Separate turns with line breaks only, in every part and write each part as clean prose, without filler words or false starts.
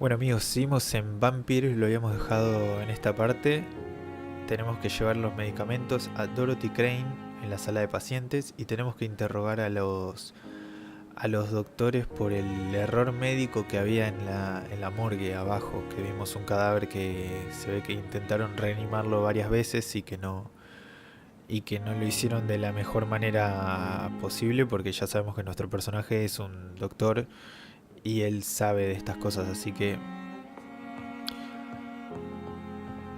Bueno amigos, seguimos en Vampyr, lo habíamos dejado en esta parte. Tenemos que llevar los medicamentos a Dorothy Crane en la sala de pacientes y tenemos que interrogar a los doctores por el error médico que había en la morgue abajo, que vimos un cadáver que se ve que intentaron reanimarlo varias veces y que no lo hicieron de la mejor manera posible, porque ya sabemos que nuestro personaje es un doctor y él sabe de estas cosas, así que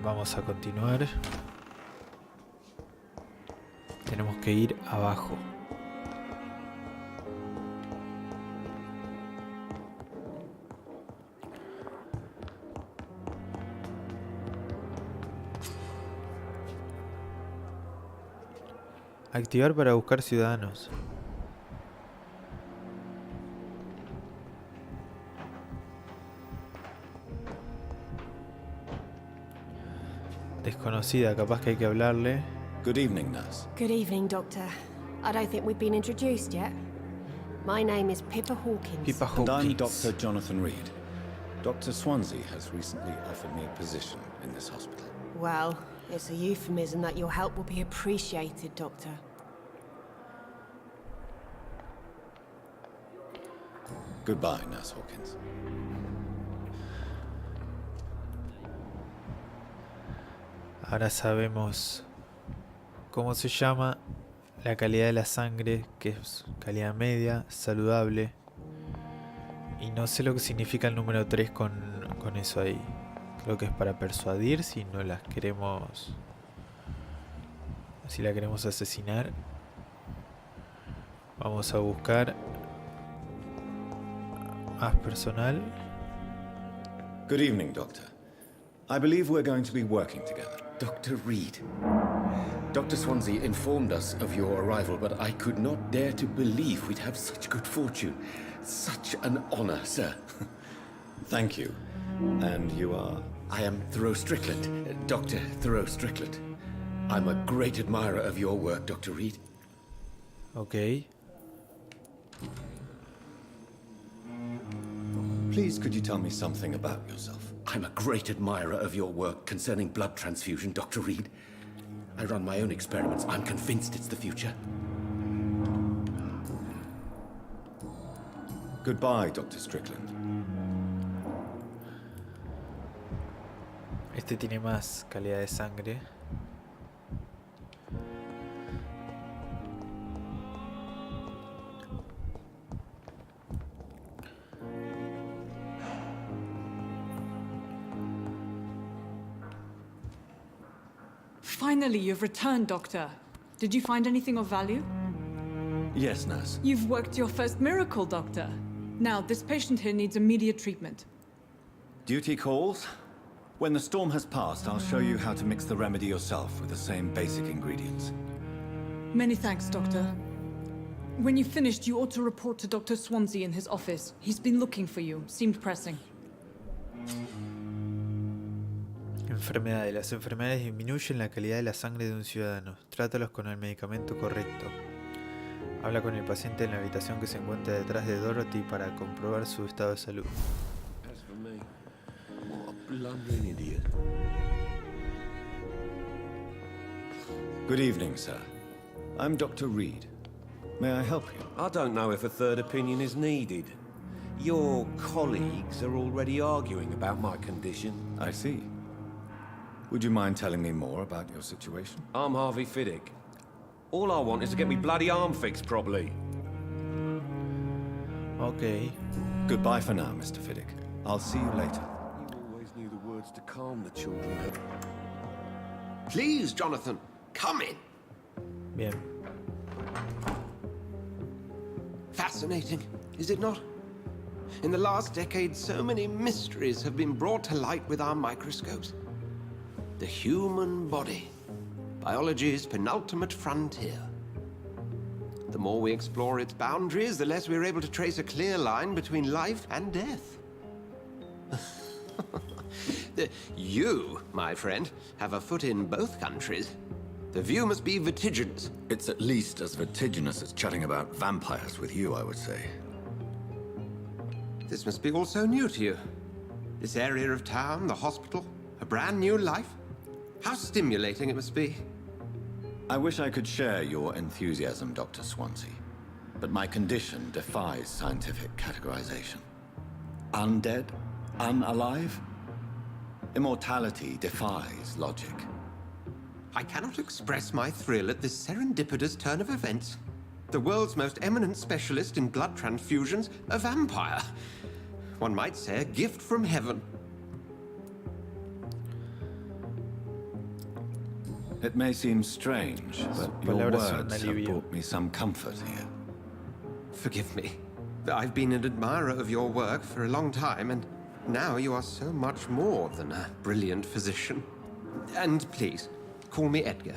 vamos a continuar. Tenemos que ir abajo. Activar para buscar ciudadanos. Desconocida, capaz que hay que hablarle.
Good evening, nurse.
Good evening, Doctor. I don't think we've been introduced yet. My name is Pippa Hawkins.
Pippa
And I'm
Hawkins.
Dr. Jonathan Reed. Dr. Swansea has recently offered me a position in this hospital.
Well, it's a euphemism that your help will be appreciated, Doctor.
Goodbye, Nurse Hawkins.
Ahora sabemos cómo se llama, la calidad de la sangre, que es calidad media, saludable. Y no sé lo que significa el número 3 con eso ahí. Creo que es para persuadir si no las queremos... Si la queremos asesinar. Vamos a buscar más personal.
Good evening, Doctor. I believe we're going to be working together. Dr. Reed. Dr. Swansea informed us of your arrival, but I could not dare to believe we'd have such good fortune. Such an honor, sir. Thank you. And you are? I am Thoreau Strickland, Dr. Thoreau Strickland. I'm a great admirer of your work, Dr. Reed.
Ok.
Please, could you tell me something about yourself? I'm a great admirer of your work concerning blood transfusion, Dr. Reed. I run my own experiments. I'm convinced it's the future. Goodbye, Dr. Strickland.
Este tiene más calidad de sangre.
Finally, you've returned, Doctor. Did you find anything of value?
Yes, nurse.
You've worked your first miracle, Doctor. Now, this patient here needs immediate treatment.
Duty calls. When the storm has passed, I'll show you how to mix the remedy yourself with the same basic ingredients.
Many thanks, Doctor. When you've finished, you ought to report to Dr. Swansea in his office. He's been looking for you. Seemed pressing.
Enfermedades. Las enfermedades disminuyen la calidad de la sangre de un ciudadano. Trátalos con el medicamento correcto. Habla con el paciente en la habitación que se encuentra detrás de Dorothy para comprobar su estado de salud.
As for me, what a blundering idiot.
Good evening, sir. I'm Dr. Reed. May I help you?
I don't know if a third opinion is needed. Your colleagues are already arguing about my condition.
I see. Would you mind telling me more about your situation?
I'm Harvey Fiddick. All I want is to get me bloody arm fixed properly.
Ok.
Goodbye for now, Mr. Fiddick. I'll see you later.
You always knew the words to calm the children. Please, Jonathan, come in.
Bien.
Fascinating, is it not? In the last decade, so many mysteries have been brought to light with our microscopes. The human body, biology's penultimate frontier. The more we explore its boundaries, the less we're able to trace a clear line between life and death. You, my friend, have a foot in both countries. The view must be vertiginous.
It's at least as vertiginous as chatting about vampires with you, I would say.
This must be all so new to you. This area of town, the hospital, a brand new life. How stimulating it must be.
I wish I could share your enthusiasm, Dr. Swansea, but my condition defies scientific categorization. Undead? Unalive? Immortality defies logic.
I cannot express my thrill at this serendipitous turn of events. The world's most eminent specialist in blood transfusions, a vampire. One might say a gift from heaven.
It may seem strange, but your
palabras son
words
un
have
alivio.
brought me some comfort here.
Forgive me. I've been an admirer of your work for a long time, and now you are so much more than a brilliant physician. And please, call me Edgar.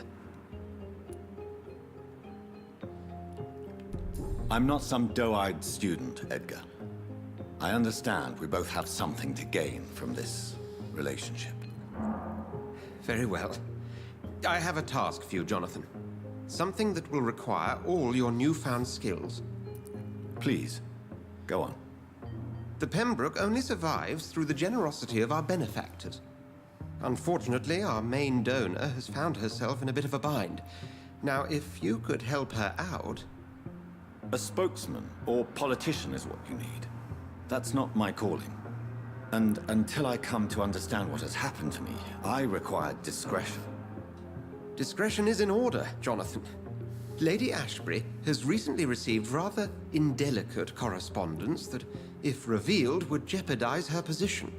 I'm not some doe-eyed student, Edgar. I understand we both have something to gain from this relationship.
Very well. I have a task for you, Jonathan. Something that will require all your newfound skills.
Please, go on.
The Pembroke only survives through the generosity of our benefactors. Unfortunately, our main donor has found herself in a bit of a bind. Now, if you could help her out...
A spokesman or politician is what you need. That's not my calling. And until I come to understand what has happened to me, I require discretion.
Discretion is in order, Jonathan. Lady Ashbury has recently received rather indelicate correspondence that, if revealed, would jeopardize her position.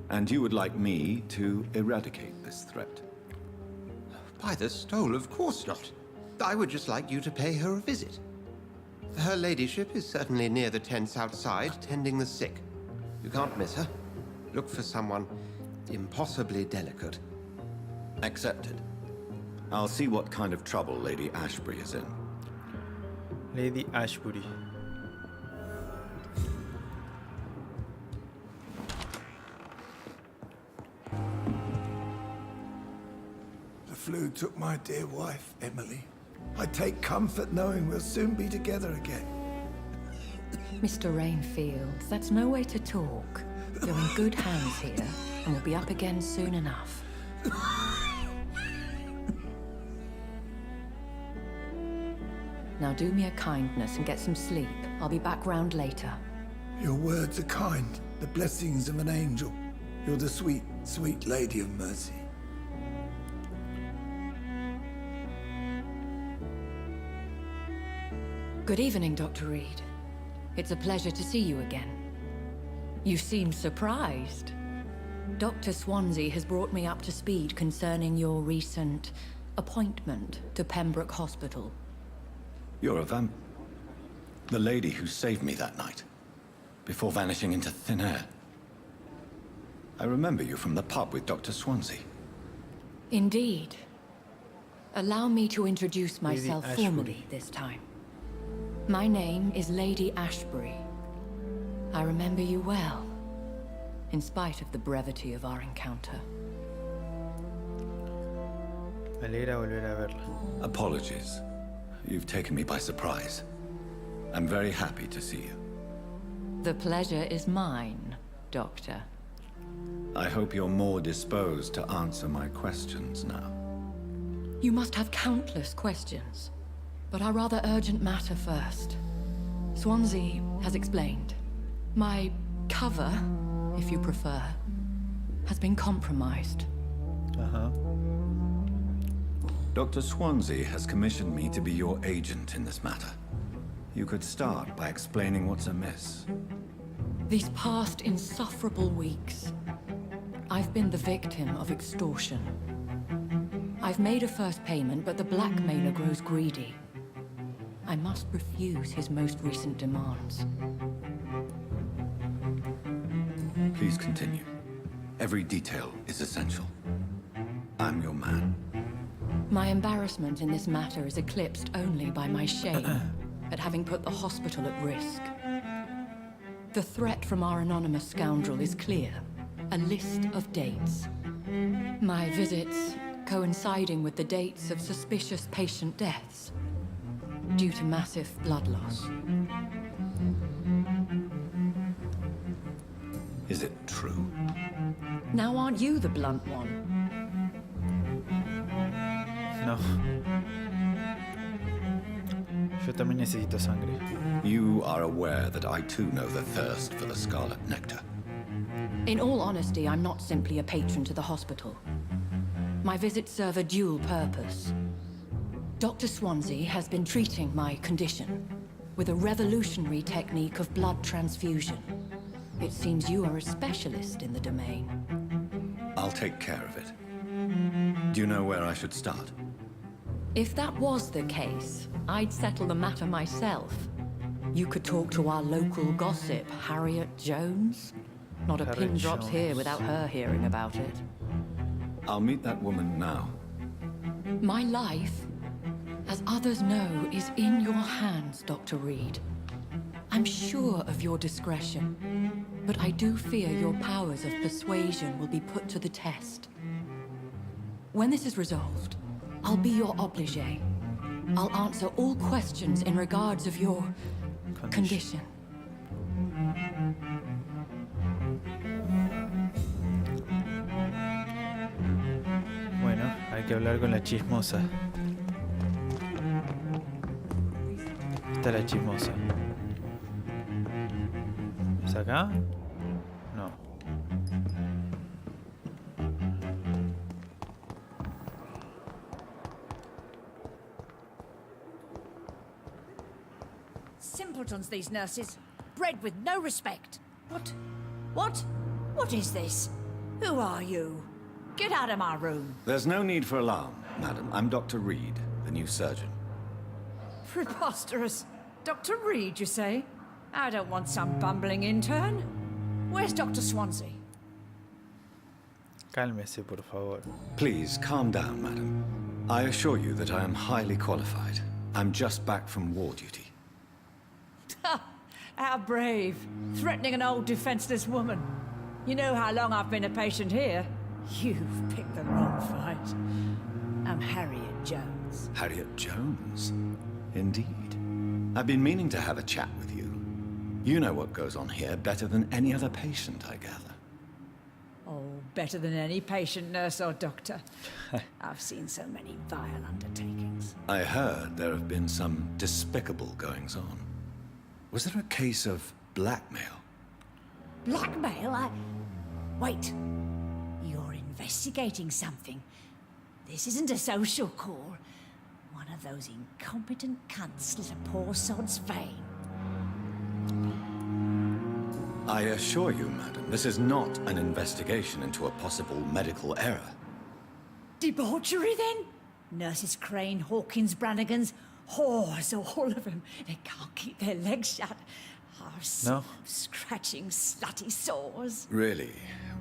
And you would like me to eradicate this threat?
By the stole, of course not. I would just like you to pay her a visit. Her ladyship is certainly near the tents outside, tending the sick. You can't miss her. Look for someone impossibly delicate.
Accepted. I'll see what kind of trouble Lady Ashbury is in.
Lady Ashbury.
The flu took my dear wife, Emily. I take comfort knowing we'll soon be together again.
Mr. Rainfield, that's no way to talk. You're in good hands here, and we'll be up again soon enough. Now do me a kindness and get some sleep. I'll be back round later.
Your words are kind, the blessings of an angel. You're the sweet, sweet Lady of Mercy.
Good evening, Dr. Reed. It's a pleasure to see you again. You seem surprised. Dr. Swansea has brought me up to speed concerning your recent appointment to Pembroke Hospital.
You're a vamp. The lady who saved me that night, before vanishing into thin air. I remember you from the pub with Dr. Swansea.
Indeed. Allow me to introduce myself
Ashbury.
formally this time. My name is Lady Ashbury. I remember you well, in spite of the brevity of our encounter.
Me alegra volver a verla.
Apologies. You've taken me by surprise. I'm very happy to see you.
The pleasure is mine, Doctor.
I hope you're more disposed to answer my questions now.
You must have countless questions, but our rather urgent matter first. Swansea has explained. My cover, if you prefer, has been compromised.
Ajá.
Dr. Swansea has commissioned me to be your agent in this matter. You could start by explaining what's amiss.
These past insufferable weeks, I've been the victim of extortion. I've made a first payment, but the blackmailer grows greedy. I must refuse his most recent demands.
Please continue. Every detail is essential. I'm your man.
My embarrassment in this matter is eclipsed only by my shame at having put the hospital at risk. The threat from our anonymous scoundrel is clear. A list of dates. My visits coinciding with the dates of suspicious patient deaths due to massive blood loss.
Is it true?
Now aren't you the blunt one?
No. Yo también necesito sangre.
You are aware that I too know the thirst for the scarlet nectar.
In all honesty, I'm not simply a patron to the hospital. My visits serve a dual purpose. Dr. Swansea has been treating my condition with a revolutionary technique of blood transfusion. It seems you are a specialist in the domain.
I'll take care of it. Do you know where I should start?
If that was the case, I'd settle the matter myself. You could talk to our local gossip, Harriet Jones. Not a pin drops here without her hearing about it.
I'll meet that woman now.
My life, as others know, is in your hands, Dr. Reed. I'm sure of your discretion, but I do fear your powers of persuasion will be put to the test. When this is resolved, I'll be your obligé. I'll answer all questions in regards of your condition.
Bueno, hay que hablar con la chismosa. Está la chismosa. ¿Es acá? No.
Simpletons, these nurses. Bred with no respect. What? What? What is this? Who are you? Get out of my room.
There's no need for alarm, madam. I'm Dr. Reed, the new surgeon.
Preposterous. Dr. Reed, you say? I don't want some bumbling intern. Where's Dr. Swansea?
Cálmese, por favor.
Please, calm down, madam. I assure you that I am highly qualified. I'm just back from war duty.
How brave. Threatening an old defenseless woman. You know how long I've been a patient here? You've picked the wrong fight. I'm Harriet Jones.
Harriet Jones? Indeed. I've been meaning to have a chat with you. You know what goes on here better than any other patient, I gather.
Oh, better than any patient, nurse or doctor. I've seen so many vile undertakings.
I heard there have been some despicable goings-on. Was there a case of blackmail?
Blackmail? Wait. You're investigating something. This isn't a social call. One of those incompetent cunts slit a poor sod's vein.
I assure you, madam, this is not an investigation into a possible medical error.
Debauchery, then? Nurses Crane, Hawkins, Brannigans, whores, all of them. They can't keep their legs shut.
No.
Scratching, slutty sores.
Really?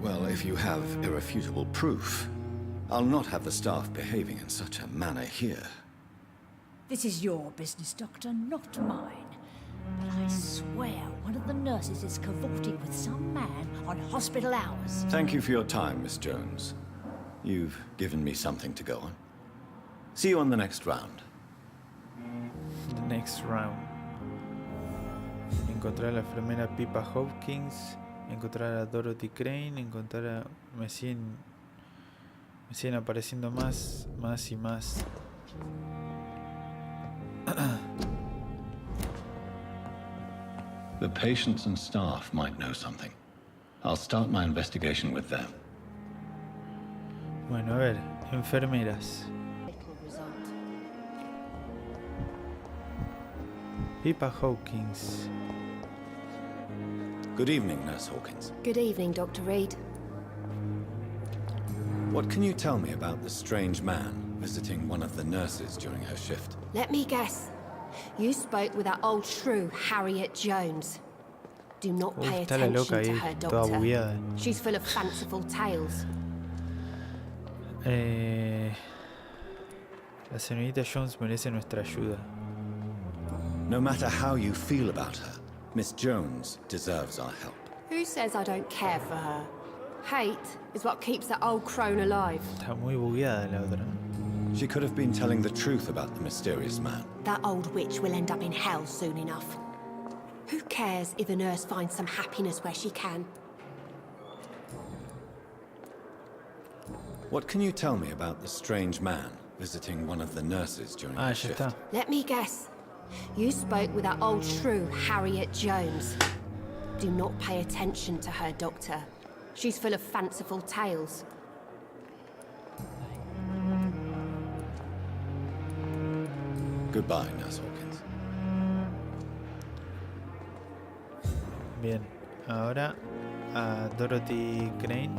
Well, if you have irrefutable proof, I'll not have the staff behaving in such a manner here.
This is your business, Doctor, not mine. But I swear one of the nurses is cavorting with some man on hospital hours.
Thank you for your time, Miss Jones. You've given me something to go on. See you on the next round.
The next round. Encontrar a la enfermera Pippa Hopkins. Encontrar a Dorothy Crane. Encontrar a... Me siguen apareciendo más y más.
The patients and staff might know something. I'll start my investigation with them.
Bueno, a ver, enfermeras. Pippa Hawkins.
Good evening, Nurse Hawkins.
Good evening, Dr. Reed.
What can you tell me about the strange man visiting one of the nurses during her shift?
Let me guess. You spoke with that old shrew, Harriet Jones. Do not pay
Está la
attention
loca
to
ahí,
her,
toda
Doctor.
bugueada.
She's full of fanciful tales.
La señorita Jones merece nuestra ayuda.
No matter how you feel about her, Miss Jones deserves our help.
Who says I don't care for her? Hate is what keeps that old crone alive.
Está muy bugueada la otra.
She could have been telling the truth about the mysterious man.
That old witch will end up in hell soon enough. Who cares if a nurse finds some happiness where she can?
What can you tell me about the strange man visiting one of the nurses during
Ah,
her
ya
shift?
está.
Let me guess. You spoke with that old shrew, Harriet Jones. Do not pay attention to her, Doctor. She's full of fanciful tales.
Goodbye, Nurse Hawkins.
Bien, ahora a Dorothy Crane.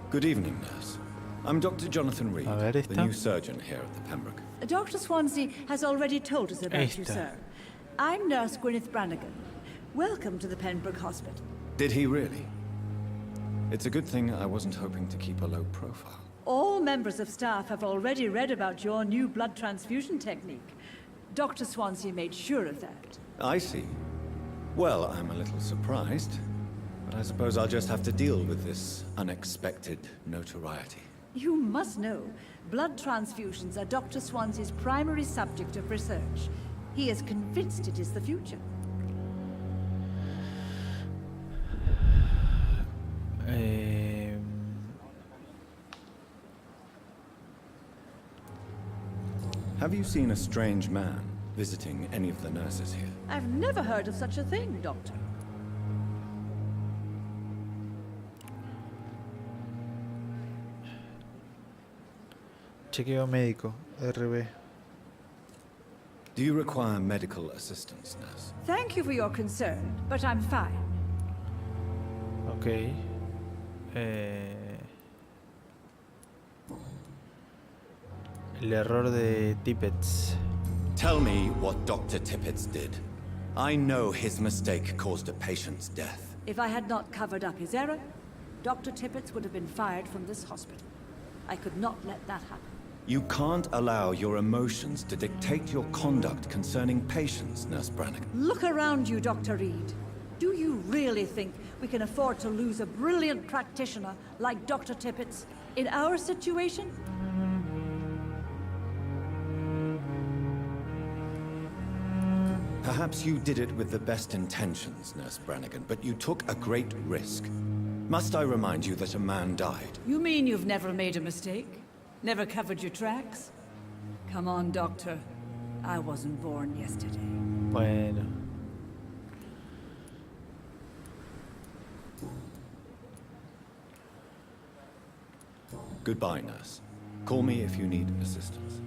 Good evening, Nurse. I'm Dr. Jonathan Reed,
A ver
the
esta.
new surgeon here at the Pembroke.
Dr. Swansea has already told us about you,
Esta.
sir. I'm Nurse Gwyneth Brannigan. Welcome to the Pembroke Hospital.
Did he really? It's a good thing I wasn't hoping to keep a low profile.
All members of staff have already read about your new blood transfusion technique. Dr. Swansea made sure of that.
I see. Well, I'm a little surprised, but I suppose I'll just have to deal with this unexpected notoriety.
You must know, blood transfusions are Dr. Swansea's primary subject of research. He is convinced it is the future.
Have you seen a strange man visiting any of the nurses here?
I've never heard of such a thing, Doctor.
Chequeo médico, RB.
Do you require medical assistance, nurse?
Thank you for your concern, but I'm fine.
Ok. El error de Tippets.
Tell me what Dr. Tippets did. I know his mistake caused a patient's death.
If I had not covered up his error, Dr. Tippets would have been fired from this hospital. I could not let that happen.
You can't allow your emotions to dictate your conduct concerning patients, Nurse Brannigan.
Look around you, Dr. Reed. Do you really think we can afford to lose a brilliant practitioner like Dr. Tippets in our situation?
Perhaps you did it with the best intentions, Nurse Brannigan, but you took a great risk. Must I remind you that a man died?
You mean you've never made a mistake? Never covered your tracks? Come on, Doctor. I wasn't born yesterday.
Bueno.
Goodbye, nurse. Call me if you need assistance.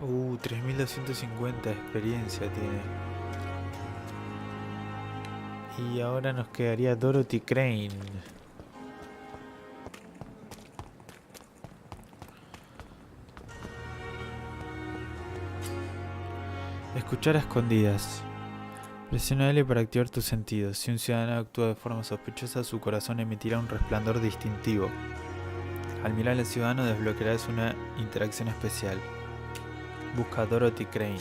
Uh, 3250 de experiencia tiene. Y ahora nos quedaría Dorothy Crane. Escuchar a escondidas. Presiona L para activar tus sentidos. Si un ciudadano actúa de forma sospechosa, su corazón emitirá un resplandor distintivo. Al mirar al ciudadano desbloquearás una interacción especial. Busca a Dorothy Crane.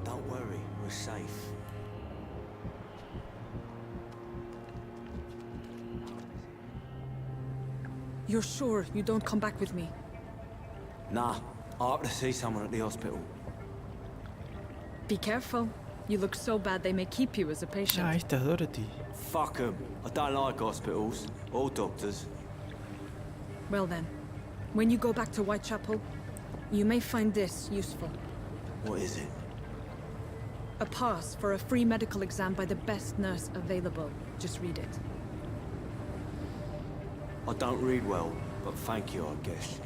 Don't worry, we're safe.
You're sure you don't come back with me?
Nah, I have to see someone at the hospital.
Be careful. You look so bad they may keep you as a patient.
Ah, esta es Dorothy.
Fuck 'em. I don't like hospitals or doctors.
Well then, when you go back to Whitechapel, you may find this useful.
What is it?
A pass for a free medical exam by the best nurse available. Just read it.
I don't read well, but thank you, I guess.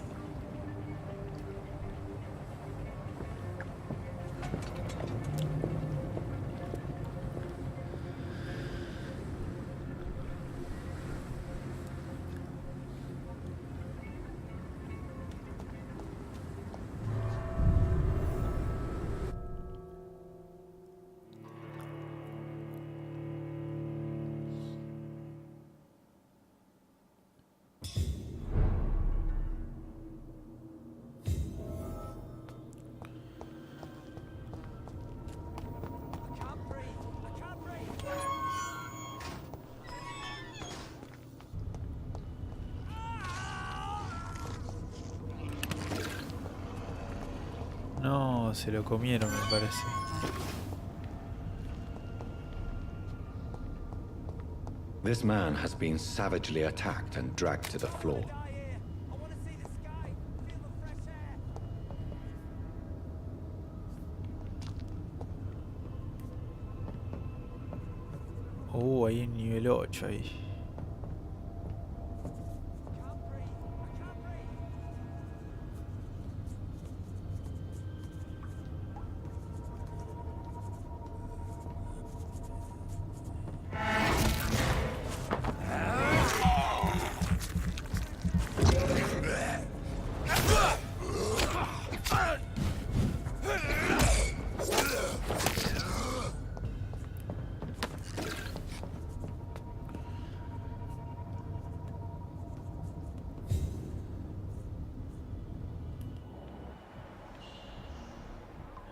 No, se lo comieron, me parece.
This man has been savagely attacked and dragged to the floor.
Hay un nivel 8 ahí.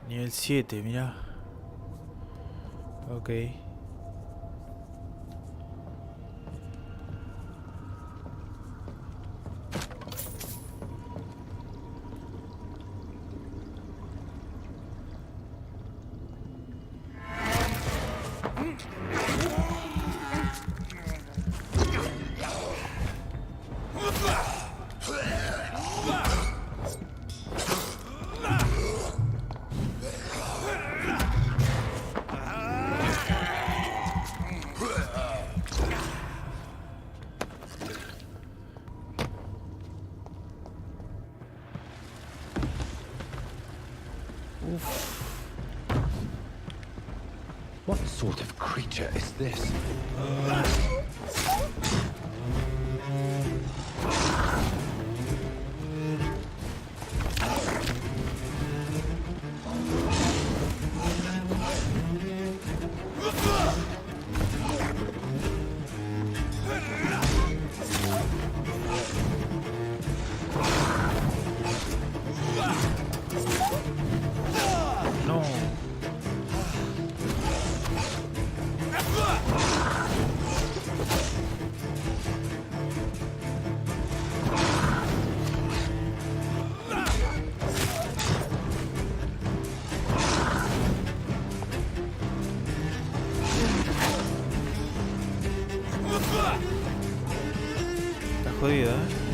Nivel 7, mira. Ok.
What sort of creature is this?
No. Está jodida, ¿eh?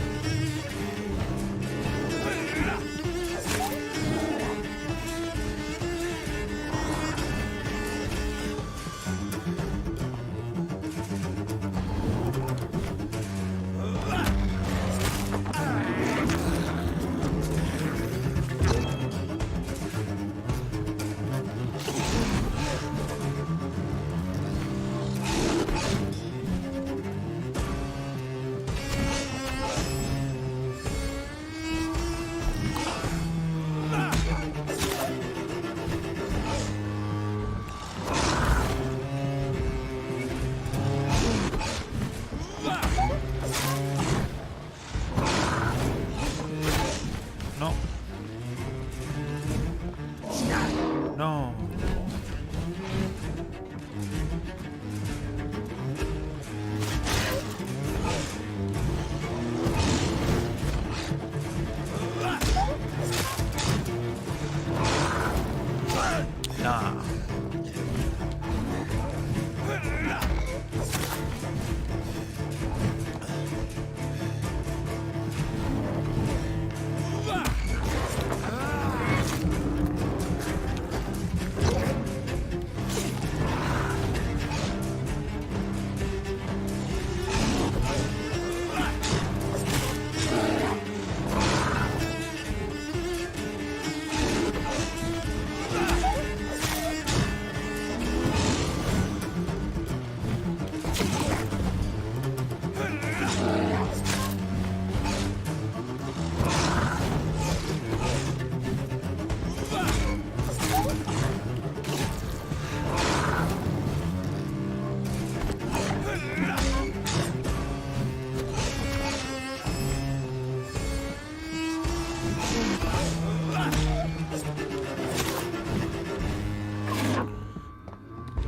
No. No. Nah.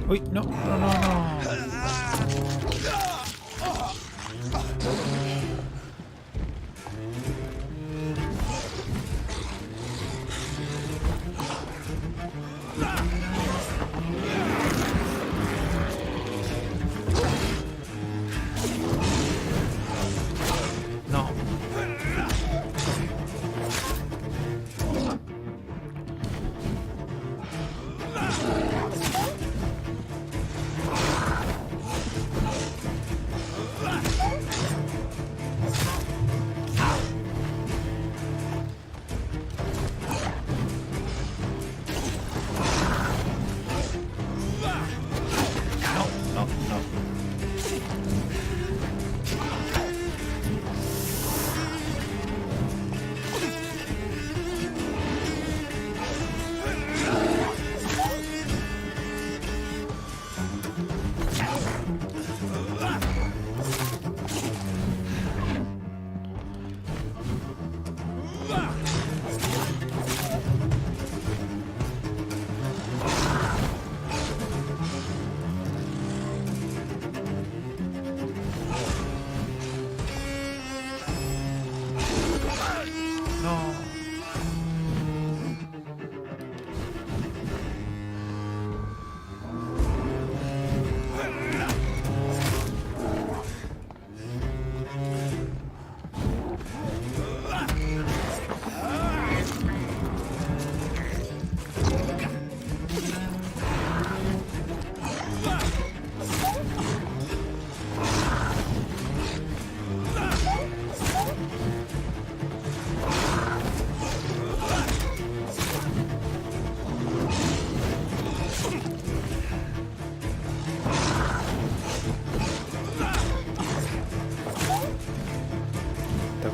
Uy, no, no, no, no.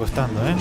costando, ¿eh?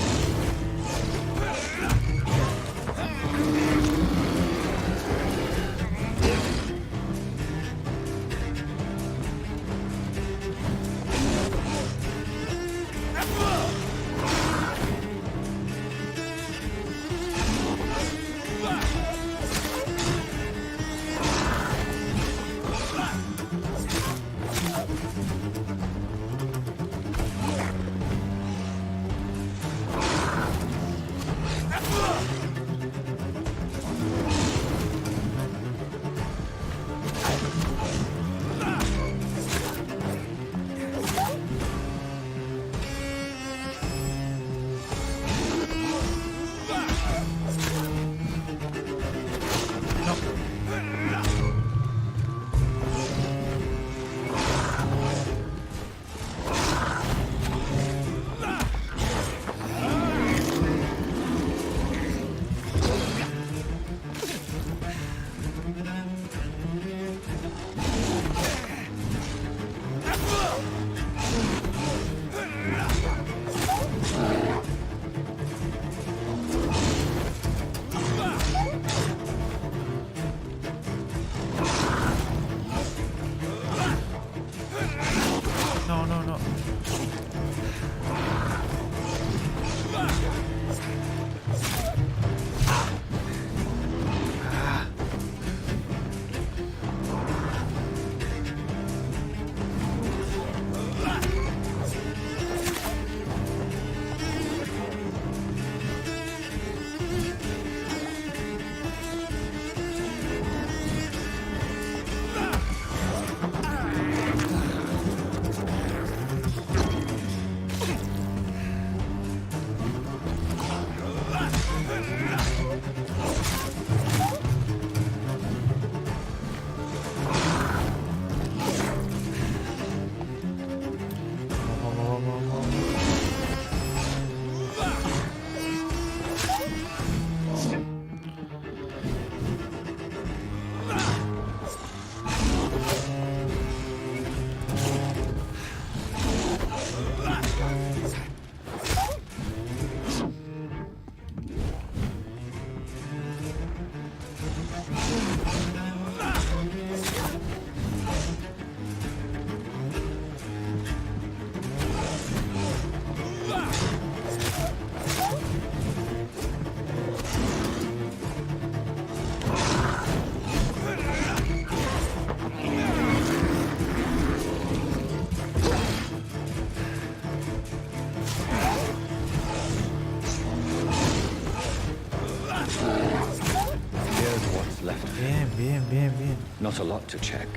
Bien.
Not a lot to check.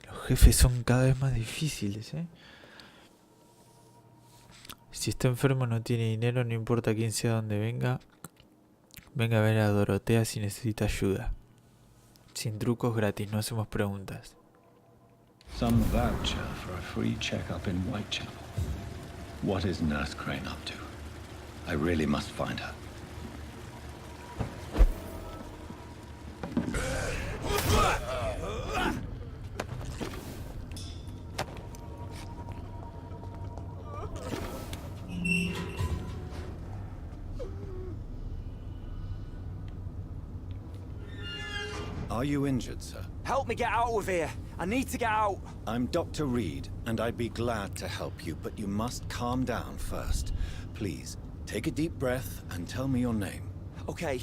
Los jefes son cada vez más difíciles, ¿eh? Si está enfermo, no tiene dinero, no importa quién sea, donde venga. Venga a ver a Dorotea si necesita ayuda. Sin trucos, gratis, no hacemos preguntas.
Some voucher for a free checkup in Whitechapel.
What is Nurse Crane up to? I really must find her. Are you injured, sir?
Help me get out of here. I need to get out.
I'm Dr. Reed, and I'd be glad to help you, but you must calm down first. Please, take a deep breath and tell me your name.
Okay,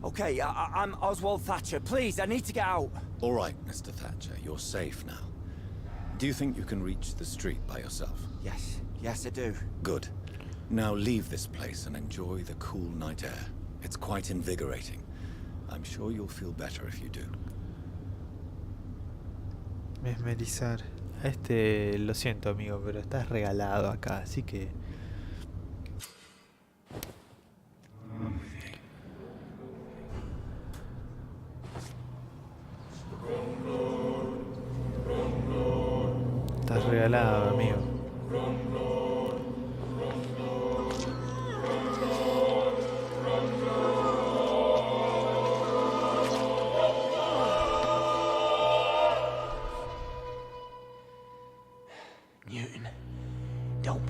I'm Oswald Thatcher. Please, I need to get out.
All right, Mr. Thatcher, you're safe now. Do you think you can reach the street by yourself?
Yes, I do.
Good. Now leave this place and enjoy the cool night air. It's quite invigorating. I'm sure you'll feel better if you do.
Mesmerizar. Lo siento, amigo, pero estás regalado acá, así que... Estás regalado, amigo.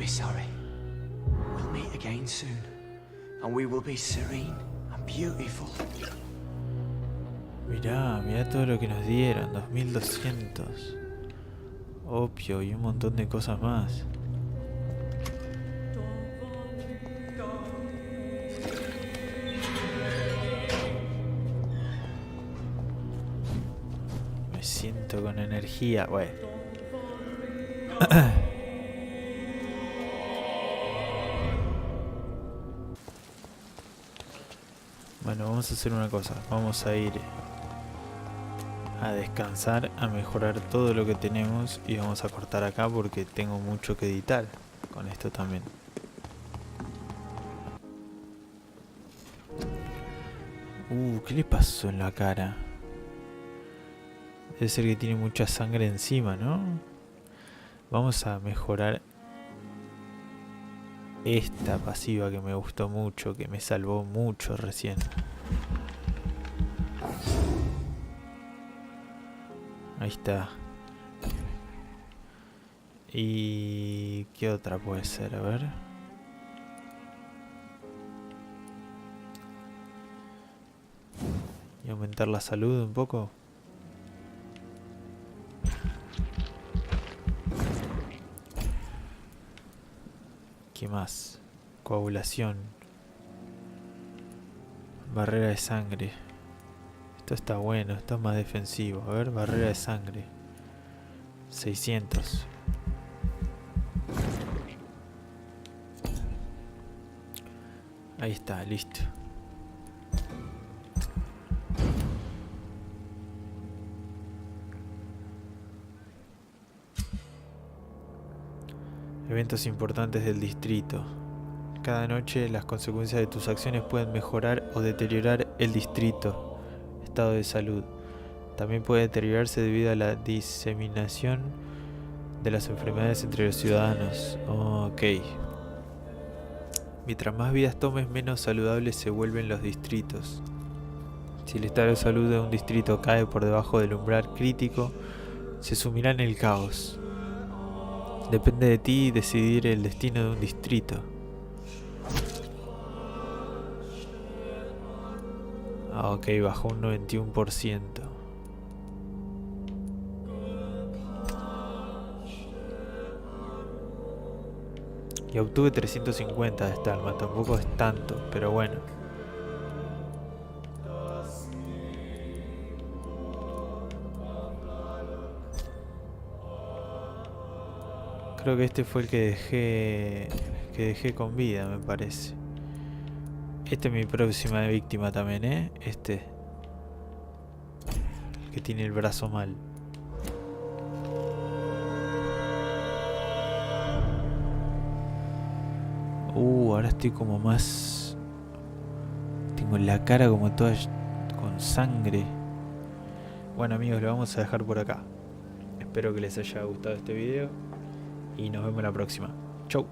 be sorry. We'll meet again soon, and we will be serene and beautiful.
Mirá, mirá todo lo que nos dieron, 2200. Opio y un montón de cosas más. Me siento con energía, bueno. Bueno, vamos a hacer una cosa. Vamos a ir a descansar, a mejorar todo lo que tenemos y vamos a cortar acá porque tengo mucho que editar con esto también. ¿Qué le pasó en la cara? Debe ser que tiene mucha sangre encima, ¿no? Vamos a mejorar esta pasiva que me gustó mucho, que me salvó mucho recién. Ahí está. ¿Y qué otra puede ser? A ver. Y aumentar la salud un poco. ¿Qué más? Coagulación. Barrera de sangre. Esto está bueno, esto es más defensivo. A ver, barrera de sangre. 600. Ahí está, listo. Eventos importantes del distrito. Cada noche las consecuencias de tus acciones pueden mejorar o deteriorar el distrito. Estado de salud. También puede deteriorarse debido a la diseminación de las enfermedades entre los ciudadanos. Ok. Mientras más vidas tomes, menos saludables se vuelven los distritos. Si el estado de salud de un distrito cae por debajo del umbral crítico, se sumirá en el caos. Depende de ti decidir el destino de un distrito. Ok, bajó un 91%. Y obtuve 350 de esta alma, tampoco es tanto, pero bueno. Creo que este fue el que dejé con vida, me parece. Este es mi próxima víctima también, ¿eh? Este. El que tiene el brazo mal. Ahora estoy como más... Tengo la cara como toda con sangre. Bueno amigos, lo vamos a dejar por acá. Espero que les haya gustado este video. Y nos vemos la próxima. Chau.